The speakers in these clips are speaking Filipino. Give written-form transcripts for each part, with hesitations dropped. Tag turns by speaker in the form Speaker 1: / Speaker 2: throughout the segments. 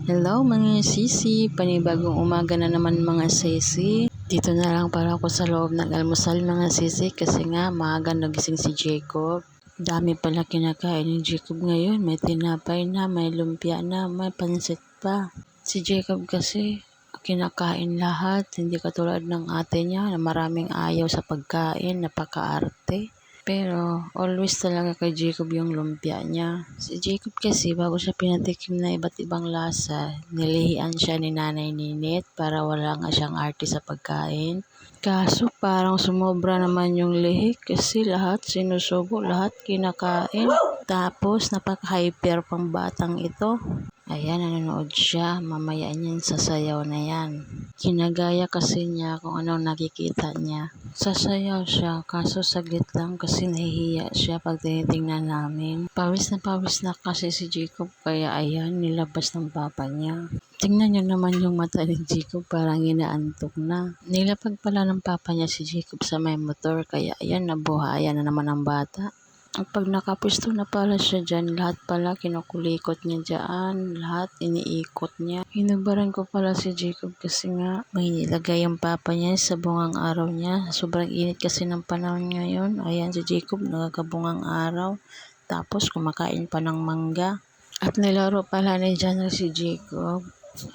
Speaker 1: Hello mga sisi, panibagong umaga na naman mga sisi. Dito na lang para ako sa loob ng almusal mga sisi kasi nga maaga nagising si Jacob. Dami pala kinakain ni Jacob ngayon, may tinapay na, may lumpia na, may pansit pa. Si Jacob kasi kinakain lahat, hindi katulad ng ate niya na maraming ayaw sa pagkain, napakaarte. Pero always talaga kay Jacob yung lumpia niya. Si Jacob kasi bago siya pinatikim na iba't ibang lasa, nilihian siya ni Nanay Ninit para wala nga siyang arte sa pagkain. Kaso parang sumobra naman yung lihi kasi lahat sinusubo, lahat kinakain. Tapos napaka-hyper pang batang ito. Ayan, nanonood siya. Mamaya niyan sasayaw na yan. Kinagaya kasi niya kung anong nakikita niya. Sasayaw siya, kaso saglit lang kasi nahihiya siya pag tinitingnan namin. Pawis na kasi si Jacob, kaya ayan, nilabas ng papa niya. Tingnan niyo naman yung mata ni Jacob, parang inaantok na. Nilapag pala ng papa niya si Jacob sa may motor, kaya ayan, nabuhayan na naman ang bata. At pag nakapwesto na pala siya dyan, lahat pala kinukulikot niya dyan, lahat iniikot niya. Hinubaran ko pala si Jacob kasi nga may nilagay yung papa niya sa bungang araw niya. Sobrang init kasi ng panahon ngayon. Ayan si Jacob, nagkabungang araw. Tapos kumakain pa ng mangga. At nilaro pala ni Janra si Jacob.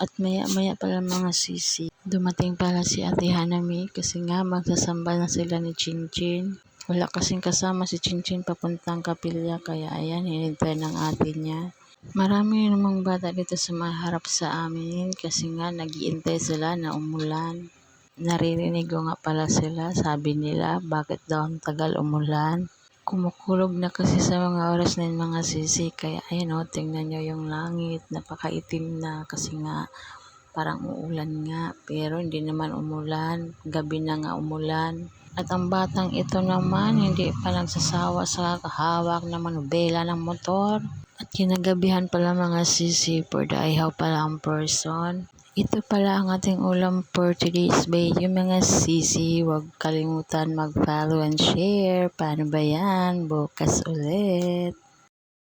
Speaker 1: At maya pala mga sisi, dumating pala si Ate Hanami kasi nga magsasamba na sila ni Chinchin. Wala kasing kasama si Chinchin papuntang Kapilya, kaya ayan, hinintay ng ate niya. Marami namang bata dito sa maharap sa amin kasi nga nag-iintay sila na umulan. Naririnig ko nga pala sila, sabi nila bakit daw ang tagal umulan. Kumukulog na kasi sa mga oras na yun mga sisi, kaya ayan o, tingnan nyo yung langit, napakaitim na kasi nga parang uulan nga, pero hindi naman umulan, gabi na nga umulan. At ang batang ito naman, hindi pa nagsasawa sa kahawak na manubela ng motor. At kinagabihan pala mga sisi, for the ihaw pala ang person. Ito pala ang ating ulam for today's video mga sisi. Huwag kalimutan mag-follow and share. Paano ba yan? Bukas ulit.